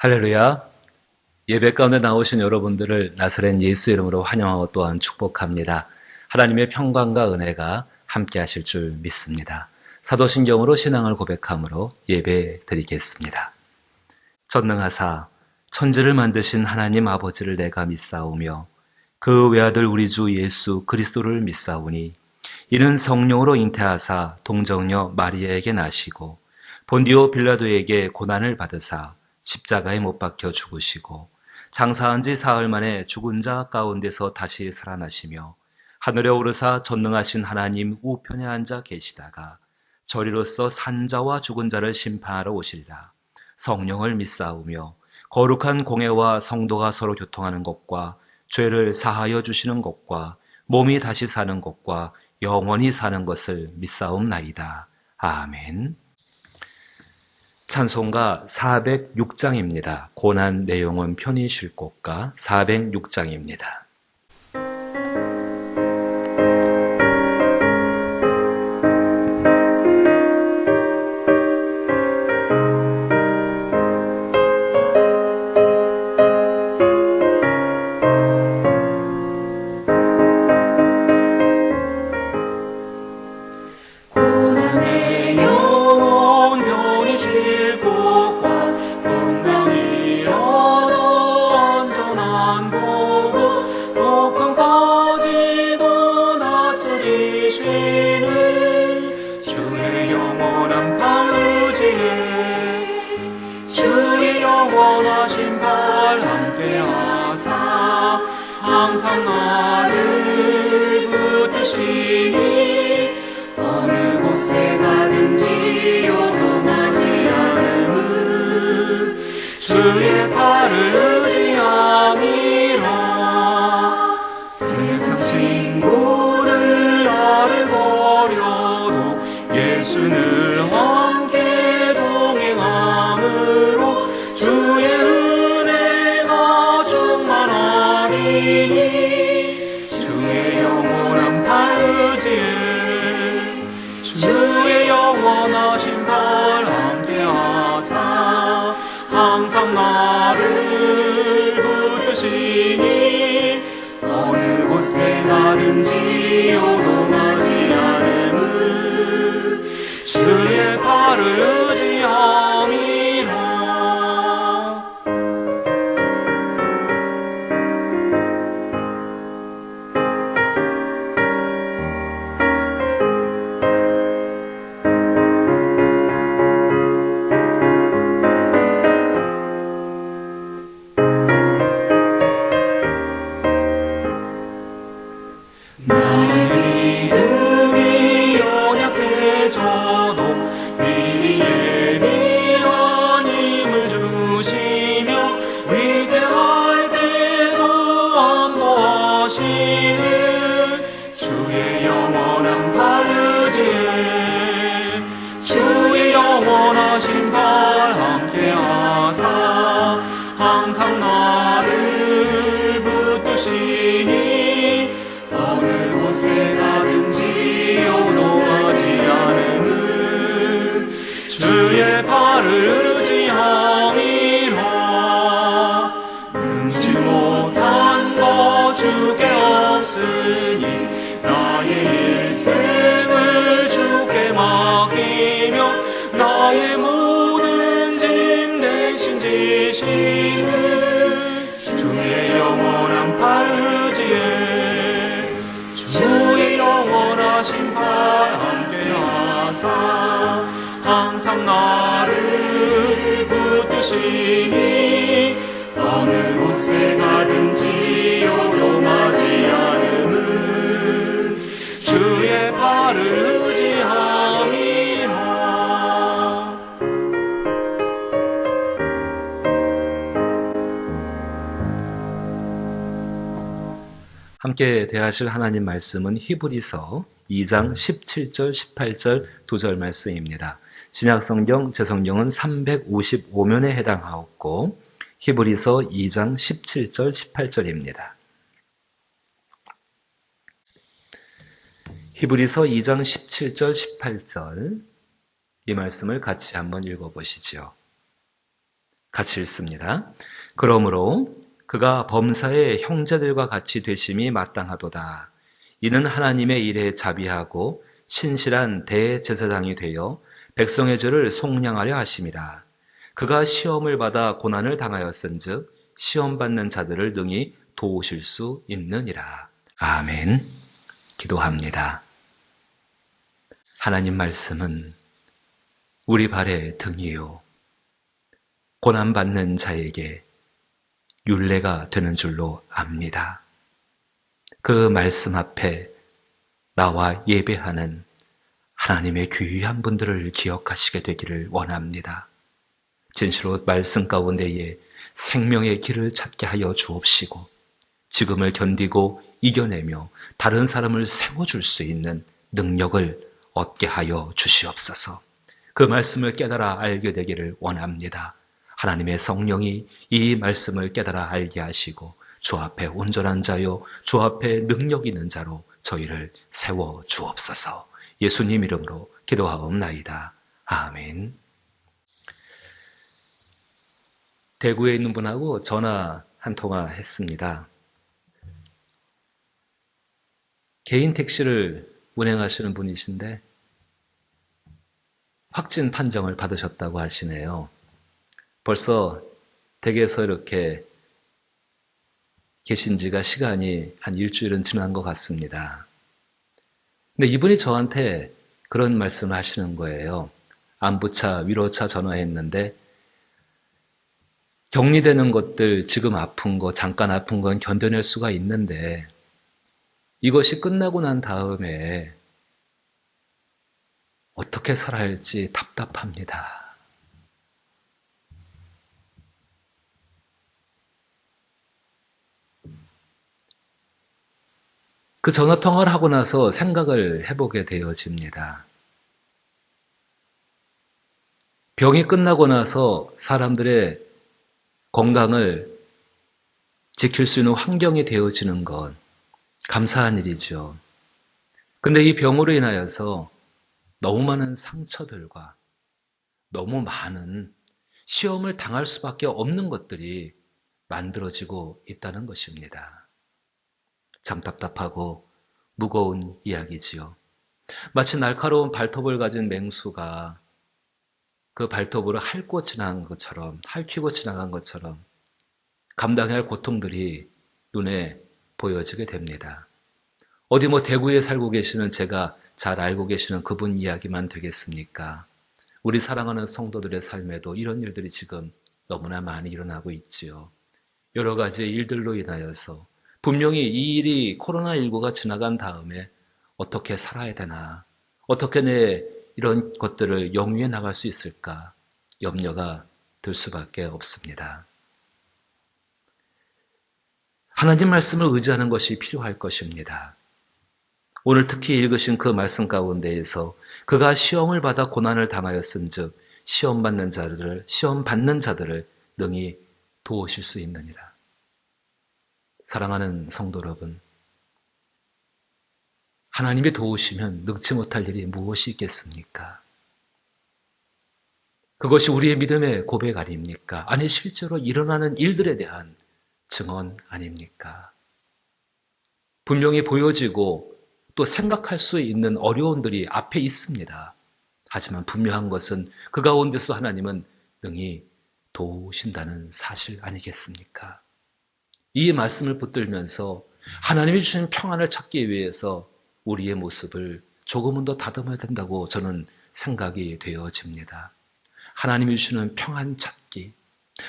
할렐루야. 예배 가운데 나오신 여러분들을 나사렛 예수 이름으로 환영하고 또한 축복합니다. 하나님의 평강과 은혜가 함께 하실 줄 믿습니다. 사도신경으로 신앙을 고백함으로 예배 드리겠습니다. 전능하사 천지를 만드신 하나님 아버지를 내가 믿사오며 그 외아들 우리 주 예수 그리스도를 믿사오니 이는 성령으로 잉태하사 동정녀 마리아에게 나시고 본디오 빌라도에게 고난을 받으사 십자가에 못 박혀 죽으시고 장사한 지 사흘 만에 죽은 자 가운데서 다시 살아나시며 하늘에 오르사 전능하신 하나님 우편에 앉아 계시다가 저리로서 산자와 죽은 자를 심판하러 오시리라. 성령을 믿사오며 거룩한 공회와 성도가 서로 교통하는 것과 죄를 사하여 주시는 것과 몸이 다시 사는 것과 영원히 사는 것을 믿사옵나이다. 아멘. 찬송가 406장입니다. 고난 내용은 편히 쉴 곳가 406장입니다. 항상 나를 붙드시니 어느 곳에 가든지 요동하지 않음은 주의 팔을 의지함이라. 세상 친구들 나를 버려도 예수는 함께 동행함으로 주의 은혜가 충만하리니 주의 영원한 발 의지에 주의 영원하신 발 함께하사 항상 나를 붙드시니 어느 곳에 가든지 요동하지 않음은 주의 발을 의지함이라. 나의 믿음이 연약해져도 미리 예비한 힘을 주시며 위대할 때도 안보하시는 주의 영원한 발 의지에 주의 영원하신 발 함께하사 항상 나를 붙드시니 어느 곳에 가든지 요동하지 않음은 주의 발을 의지함이라. 능지 못한 것 주께 없으니 나의 일생을 주께 맡기며 나의 모든 짐 대신 지시는 주의 영원한 발 의지에 주의 영원하신 발 함께하사 항상 나를 붙드시니 어느 곳에 가든지 요동하지 않음은 주의 발을 의지함이라. 함께 대하실 하나님 말씀은 히브리서 2장 17절 18절 2절 말씀입니다. 신약성경 제성경은 355면에 해당하였고 히브리서 2장 17절 18절입니다. 히브리서 2장 17절 18절 이 말씀을 같이 한번 읽어보시죠. 같이 읽습니다. 그러므로 그가 범사의 형제들과 같이 되심이 마땅하도다. 이는 하나님의 일에 자비하고 신실한 대제사장이 되어 백성의 죄를 속량하려 하심이라. 그가 시험을 받아 고난을 당하였은즉 시험 받는 자들을 능히 도우실 수 있느니라. 아멘. 기도합니다. 하나님 말씀은 우리 발의 등이요 고난받는 자에게 율례가 되는 줄로 압니다. 그 말씀 앞에 나와 예배하는 하나님의 귀한 분들을 기억하시게 되기를 원합니다. 진실로 말씀 가운데에 생명의 길을 찾게 하여 주옵시고 지금을 견디고 이겨내며 다른 사람을 세워줄 수 있는 능력을 얻게 하여 주시옵소서. 그 말씀을 깨달아 알게 되기를 원합니다. 하나님의 성령이 이 말씀을 깨달아 알게 하시고 주 앞에 온전한 자요 주 앞에 능력 있는 자로 저희를 세워 주옵소서. 예수님 이름으로 기도하옵나이다. 아멘. 대구에 있는 분하고 전화 한 통화 했습니다. 개인 택시를 운행하시는 분이신데 확진 판정을 받으셨다고 하시네요. 벌써 댁에서 이렇게 계신 지가 시간이 한 일주일은 지난 것 같습니다. 근데 이분이 저한테 그런 말씀을 하시는 거예요. 안부차, 위로차 전화했는데 격리되는 것들, 지금 아픈 거, 잠깐 아픈 건 견뎌낼 수가 있는데 이것이 끝나고 난 다음에 어떻게 살아야 할지 답답합니다. 그 전화통화를 하고 나서 생각을 해보게 되어집니다. 병이 끝나고 나서 사람들의 건강을 지킬 수 있는 환경이 되어지는 건 감사한 일이죠. 근데 이 병으로 인하여서 너무 많은 상처들과 너무 많은 시험을 당할 수밖에 없는 것들이 만들어지고 있다는 것입니다. 참 답답하고 무거운 이야기지요. 마치 날카로운 발톱을 가진 맹수가 그 발톱으로 핥고 지나간 것처럼, 핥히고 지나간 것처럼 감당해야 할 고통들이 눈에 보여지게 됩니다. 어디 대구에 살고 계시는 제가 잘 알고 계시는 그분 이야기만 되겠습니까? 우리 사랑하는 성도들의 삶에도 이런 일들이 지금 너무나 많이 일어나고 있지요. 여러 가지 일들로 인하여서 분명히 이 일이 코로나19가 지나간 다음에 어떻게 살아야 되나, 어떻게 내 이런 것들을 영위해 나갈 수 있을까 염려가 들 수밖에 없습니다. 하나님 말씀을 의지하는 것이 필요할 것입니다. 오늘 특히 읽으신 그 말씀 가운데에서 그가 시험을 받아 고난을 당하였은즉 시험 받는 자들을 능히 도우실 수 있느니라. 사랑하는 성도 여러분, 하나님이 도우시면 능치 못할 일이 무엇이 있겠습니까? 그것이 우리의 믿음의 고백 아닙니까? 아니 실제로 일어나는 일들에 대한 증언 아닙니까? 분명히 보여지고 또 생각할 수 있는 어려움들이 앞에 있습니다. 하지만 분명한 것은 그 가운데서 하나님은 능히 도우신다는 사실 아니겠습니까? 이 말씀을 붙들면서 하나님이 주신 평안을 찾기 위해서 우리의 모습을 조금은 더 다듬어야 된다고 저는 생각이 되어집니다. 하나님이 주시는 평안 찾기,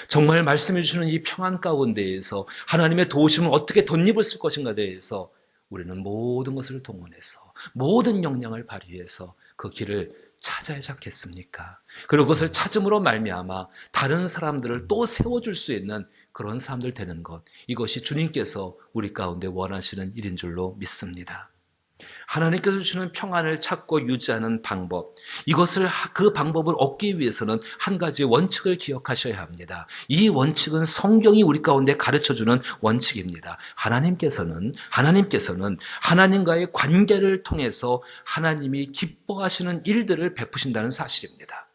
정말 말씀해 주시는 이 평안 가운데에서 하나님의 도우심을 어떻게 덧입을 쓸 것인가에 대해서 우리는 모든 것을 동원해서 모든 역량을 발휘해서 그 길을 찾아야 하지 않겠습니까? 그리고 그것을 찾음으로 말미암아 다른 사람들을 또 세워줄 수 있는 그런 사람들 되는 것, 이것이 주님께서 우리 가운데 원하시는 일인 줄로 믿습니다. 하나님께서 주시는 평안을 찾고 유지하는 방법, 그 방법을 얻기 위해서는 한 가지 원칙을 기억하셔야 합니다. 이 원칙은 성경이 우리 가운데 가르쳐주는 원칙입니다. 하나님께서는 하나님과의 관계를 통해서 하나님이 기뻐하시는 일들을 베푸신다는 사실입니다.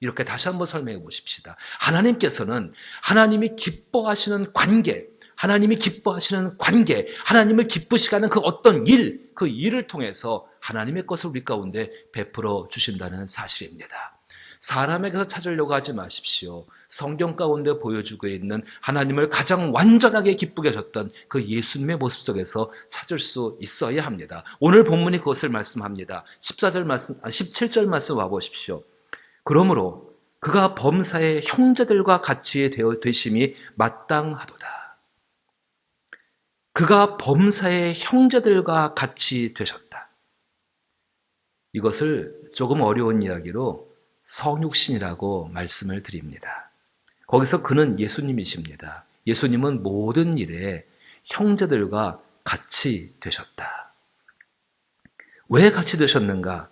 이렇게 다시 한번 설명해 보십시다. 하나님께서는 하나님이 기뻐하시는 관계, 하나님이 기뻐하시는 관계, 하나님을 기쁘시게 하는 그 어떤 일, 그 일을 통해서 하나님의 것을 우리 가운데 베풀어 주신다는 사실입니다. 사람에게서 찾으려고 하지 마십시오. 성경 가운데 보여주고 있는 하나님을 가장 완전하게 기쁘게 하셨던 그 예수님의 모습 속에서 찾을 수 있어야 합니다. 오늘 본문이 그것을 말씀합니다. 17절 말씀 와보십시오. 그러므로 그가 범사의 형제들과 같이 되심이 마땅하도다. 그가 범사의 형제들과 같이 되셨다. 이것을 조금 어려운 이야기로 성육신이라고 말씀을 드립니다. 거기서 그는 예수님이십니다. 예수님은 모든 일에 형제들과 같이 되셨다. 왜 같이 되셨는가?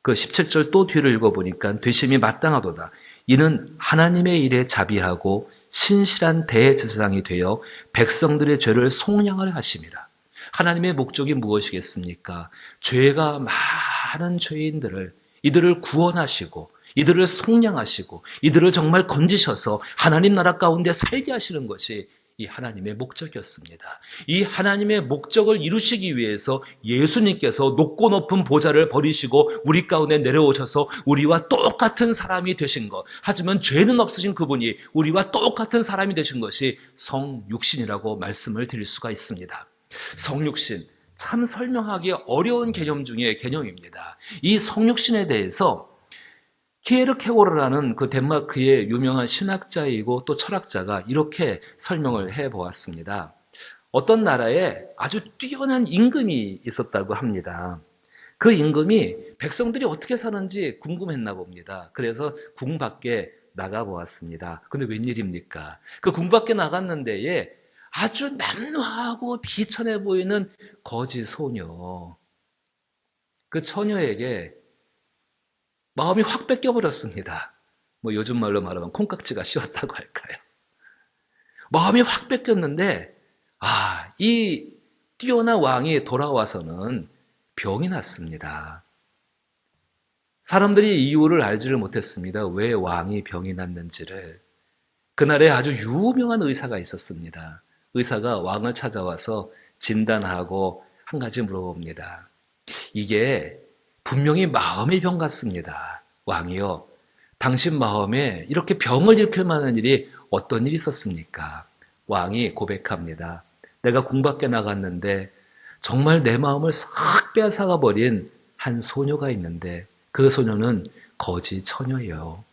그 17절 또 뒤를 읽어보니까 되심이 마땅하도다. 이는 하나님의 일에 자비하고 신실한 대제사장이 되어 백성들의 죄를 속량하려 하심이라. 하나님의 목적이 무엇이겠습니까? 죄가 많은 죄인들을 이들을 구원하시고 이들을 속량하시고 이들을 정말 건지셔서 하나님 나라 가운데 살게 하시는 것이 이 하나님의 목적이었습니다. 이 하나님의 목적을 이루시기 위해서 예수님께서 높고 높은 보좌를 버리시고 우리 가운데 내려오셔서 우리와 똑같은 사람이 되신 것, 하지만 죄는 없으신 그분이 우리와 똑같은 사람이 되신 것이 성육신이라고 말씀을 드릴 수가 있습니다. 성육신, 참 설명하기 어려운 개념 중에 개념입니다. 이 성육신에 대해서 키에르케고르라는 그 덴마크의 유명한 신학자이고 또 철학자가 이렇게 설명을 해보았습니다. 어떤 나라에 아주 뛰어난 임금이 있었다고 합니다. 그 임금이 백성들이 어떻게 사는지 궁금했나 봅니다. 그래서 궁 밖에 나가보았습니다. 근데 웬일입니까? 그 궁 밖에 나갔는데에 아주 남루하고 비천해 보이는 거지 소녀, 그 처녀에게 마음이 확 뺏겨버렸습니다. 뭐 요즘 말로 말하면 콩깍지가 씌었다고 할까요? 마음이 확 뺏겼는데 이 뛰어난 왕이 돌아와서는 병이 났습니다. 사람들이 이유를 알지를 못했습니다. 왜 왕이 병이 났는지를. 그날에 아주 유명한 의사가 있었습니다. 의사가 왕을 찾아와서 진단하고 한 가지 물어봅니다. 이게 분명히 마음의 병 같습니다. 왕이요, 당신 마음에 이렇게 병을 일으킬 만한 일이 어떤 일이 있었습니까? 왕이 고백합니다. 내가 궁 밖에 나갔는데 정말 내 마음을 싹 빼앗아가 버린 한 소녀가 있는데 그 소녀는 거지 처녀예요.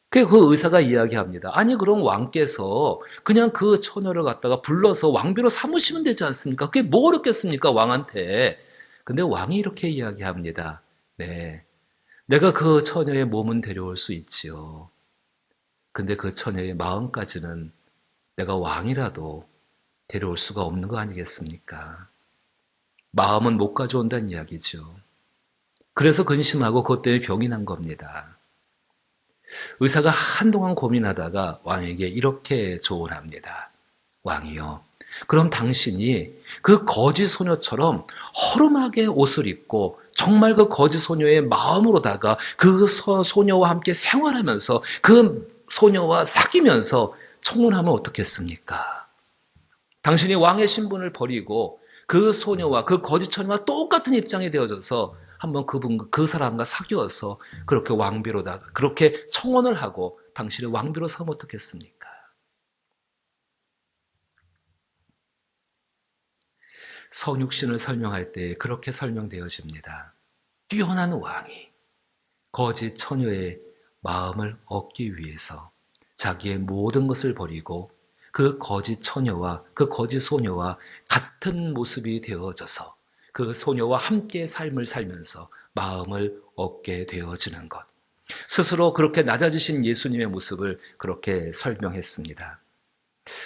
그 의사가 이야기합니다. 아니 그럼 왕께서 그냥 그 처녀를 갖다가 불러서 왕비로 삼으시면 되지 않습니까? 그게 뭐 어렵겠습니까, 왕한테. 근데 왕이 이렇게 이야기합니다. 네, 내가 그 처녀의 몸은 데려올 수 있지요. 근데 그 처녀의 마음까지는 내가 왕이라도 데려올 수가 없는 거 아니겠습니까? 마음은 못 가져온다는 이야기죠. 그래서 근심하고 그것 때문에 병이 난 겁니다. 의사가 한동안 고민하다가 왕에게 이렇게 조언합니다. 왕이요, 그럼 당신이 그 거지 소녀처럼 허름하게 옷을 입고 정말 그 거지 소녀의 마음으로다가 그 소녀와 함께 생활하면서 그 소녀와 사귀면서 청혼하면 어떻겠습니까? 당신이 왕의 신분을 버리고 그 소녀와 그 거지 처녀와 똑같은 입장이 되어져서 한번 그 사람과 사귀어서 그렇게 왕비로다가 그렇게 청혼을 하고 당신의 왕비로 삼으면 어떻겠습니까? 성육신을 설명할 때 그렇게 설명되어집니다. 뛰어난 왕이 거지 처녀의 마음을 얻기 위해서 자기의 모든 것을 버리고 그 거지 처녀와 그 거지 소녀와 같은 모습이 되어져서 그 소녀와 함께 삶을 살면서 마음을 얻게 되어지는 것. 스스로 그렇게 낮아지신 예수님의 모습을 그렇게 설명했습니다.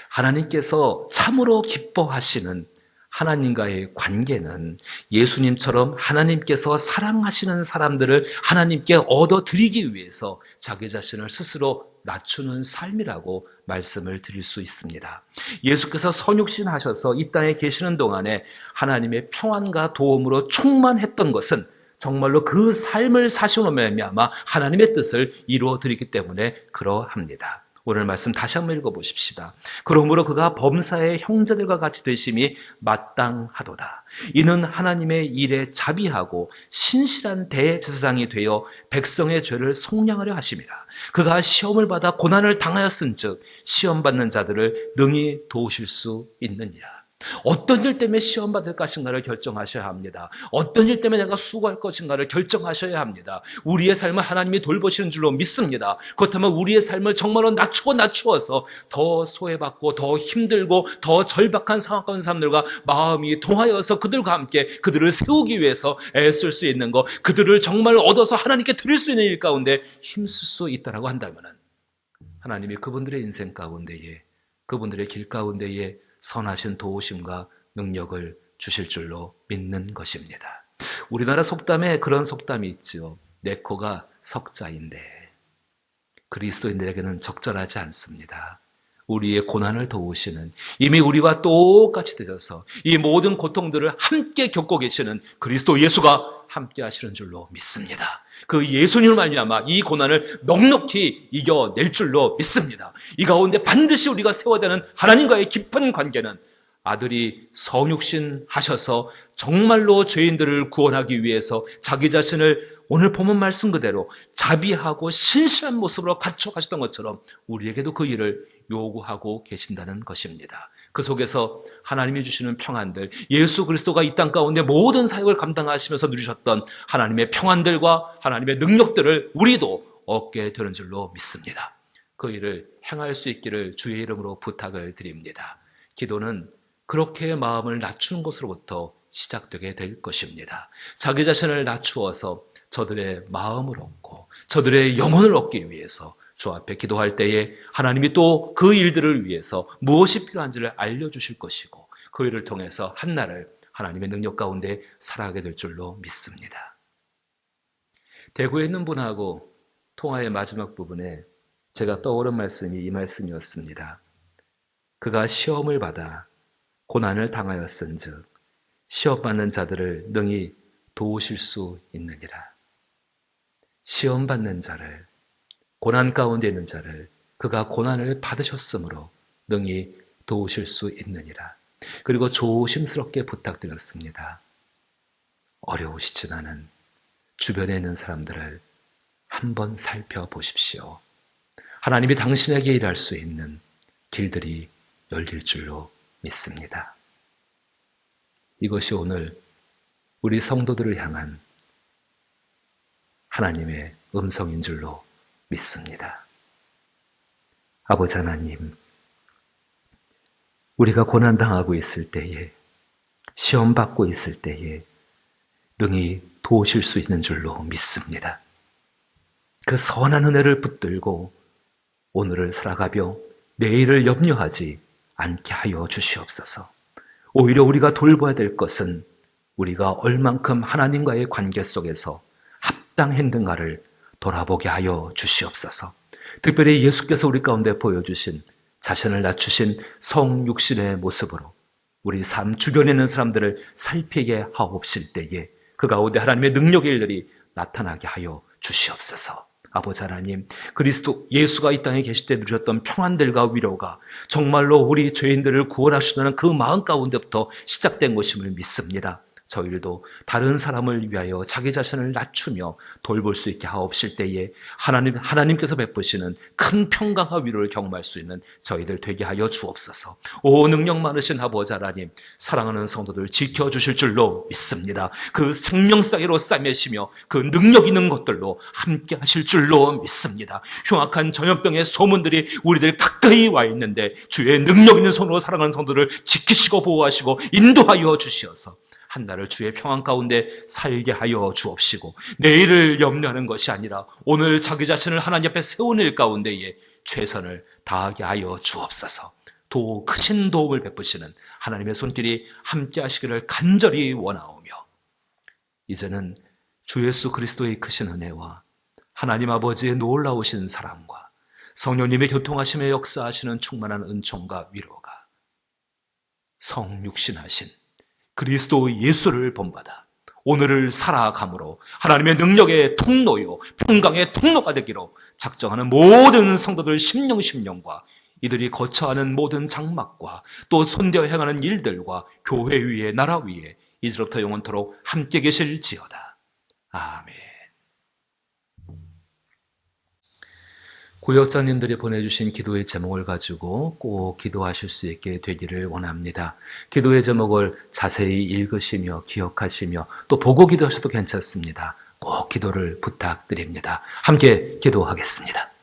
하나님께서 참으로 기뻐하시는 하나님과의 관계는 예수님처럼 하나님께서 사랑하시는 사람들을 하나님께 얻어드리기 위해서 자기 자신을 스스로 낮추는 삶이라고 말씀을 드릴 수 있습니다. 예수께서 성육신 하셔서 이 땅에 계시는 동안에 하나님의 평안과 도움으로 충만했던 것은 정말로 그 삶을 사심으로 말미암아 하나님의 뜻을 이루어 드리기 때문에 그러합니다. 오늘 말씀 다시 한번 읽어보십시다. 그러므로 그가 범사의 형제들과 같이 되심이 마땅하도다. 이는 하나님의 일에 자비하고 신실한 대제사장이 되어 백성의 죄를 속량하려 하심이라. 그가 시험을 받아 고난을 당하였은즉 시험 받는 자들을 능히 도우실 수 있느니라. 어떤 일 때문에 시험받을 것인가를 결정하셔야 합니다. 어떤 일 때문에 내가 수고할 것인가를 결정하셔야 합니다. 우리의 삶을 하나님이 돌보시는 줄로 믿습니다. 그렇다면 우리의 삶을 정말로 낮추어서 더 소외받고 더 힘들고 더 절박한 상황 가운데 사람들과 마음이 동하여서 그들과 함께 그들을 세우기 위해서 애쓸 수 있는 것, 그들을 정말 얻어서 하나님께 드릴 수 있는 일 가운데 힘쓸 수 있다라고 한다면 하나님이 그분들의 인생 가운데에, 그분들의 길 가운데에 선하신 도우심과 능력을 주실 줄로 믿는 것입니다. 우리나라 속담에 그런 속담이 있죠. 내 코가 석자인데 그리스도인들에게는 적절하지 않습니다. 우리의 고난을 도우시는, 이미 우리와 똑같이 되셔서 이 모든 고통들을 함께 겪고 계시는 그리스도 예수가 함께 하시는 줄로 믿습니다. 그 예수님을 말미암아 이 고난을 넉넉히 이겨낼 줄로 믿습니다. 이 가운데 반드시 우리가 세워야 되는 하나님과의 깊은 관계는 아들이 성육신 하셔서 정말로 죄인들을 구원하기 위해서 자기 자신을 오늘 본문 말씀 그대로 자비하고 신실한 모습으로 갖춰가셨던 것처럼 우리에게도 그 일을 요구하고 계신다는 것입니다. 그 속에서 하나님이 주시는 평안들, 예수 그리스도가 이 땅 가운데 모든 사역을 감당하시면서 누리셨던 하나님의 평안들과 하나님의 능력들을 우리도 얻게 되는 줄로 믿습니다. 그 일을 행할 수 있기를 주의 이름으로 부탁을 드립니다. 기도는 그렇게 마음을 낮추는 것으로부터 시작되게 될 것입니다. 자기 자신을 낮추어서 저들의 마음을 얻고 저들의 영혼을 얻기 위해서 주 앞에 기도할 때에 하나님이 또 그 일들을 위해서 무엇이 필요한지를 알려주실 것이고 그 일을 통해서 한날을 하나님의 능력 가운데 살아가게 될 줄로 믿습니다. 대구에 있는 분하고 통화의 마지막 부분에 제가 떠오른 말씀이 이 말씀이었습니다. 그가 시험을 받아 고난을 당하였은즉 시험 받는 자들을 능히 도우실 수 있느니라. 시험 받는 자를, 고난 가운데 있는 자를 그가 고난을 받으셨으므로 능히 도우실 수 있느니라. 그리고 조심스럽게 부탁드렸습니다. 어려우시지만은 주변에 있는 사람들을 한번 살펴보십시오. 하나님이 당신에게 일할 수 있는 길들이 열릴 줄로 믿습니다. 이것이 오늘 우리 성도들을 향한 하나님의 음성인 줄로 믿습니다. 아버지 하나님, 우리가 고난당하고 있을 때에, 시험받고 있을 때에 능히 도우실 수 있는 줄로 믿습니다. 그 선한 은혜를 붙들고 오늘을 살아가며 내일을 염려하지 않게 하여 주시옵소서. 오히려 우리가 돌봐야 될 것은 우리가 얼만큼 하나님과의 관계 속에서 합당했는가를 돌아보게 하여 주시옵소서. 특별히 예수께서 우리 가운데 보여주신 자신을 낮추신 성육신의 모습으로 우리 삶 주변에 있는 사람들을 살피게 하옵실 때에 그 가운데 하나님의 능력의 일들이 나타나게 하여 주시옵소서. 아버지 하나님, 그리스도 예수가 이 땅에 계실 때 누리셨던 평안들과 위로가 정말로 우리 죄인들을 구원하시는 그 마음 가운데부터 시작된 것임을 믿습니다. 저희들도 다른 사람을 위하여 자기 자신을 낮추며 돌볼 수 있게 하옵실 때에 하나님께서 베푸시는 큰 평강과 위로를 경험할 수 있는 저희들 되게 하여 주옵소서. 오 능력 많으신 아버지 하나님, 사랑하는 성도들 지켜주실 줄로 믿습니다. 그 생명사기로 싸매시며 그 능력 있는 것들로 함께 하실 줄로 믿습니다. 흉악한 전염병의 소문들이 우리들 가까이 와 있는데 주의 능력 있는 손으로 사랑하는 성도들을 지키시고 보호하시고 인도하여 주시어서 한날을 주의 평안 가운데 살게 하여 주옵시고 내일을 염려하는 것이 아니라 오늘 자기 자신을 하나님 앞에 세우는 일 가운데에 최선을 다하게 하여 주옵소서. 더 크신 도움을 베푸시는 하나님의 손길이 함께 하시기를 간절히 원하오며 이제는 주 예수 그리스도의 크신 은혜와 하나님 아버지의 놀라우신 사랑과 성령님의 교통하심에 역사하시는 충만한 은총과 위로가 성육신하신 그리스도 예수를 본받아 오늘을 살아감으로 하나님의 능력의 통로요, 평강의 통로가 되기로 작정하는 모든 성도들 심령과 이들이 거처하는 모든 장막과 또 손대어 행하는 일들과 교회 위에 나라 위에 이제로부터 영원토록 함께 계실지어다. 아멘. 구역장님들이 보내주신 기도의 제목을 가지고 꼭 기도하실 수 있게 되기를 원합니다. 기도의 제목을 자세히 읽으시며 기억하시며 또 보고 기도하셔도 괜찮습니다. 꼭 기도를 부탁드립니다. 함께 기도하겠습니다.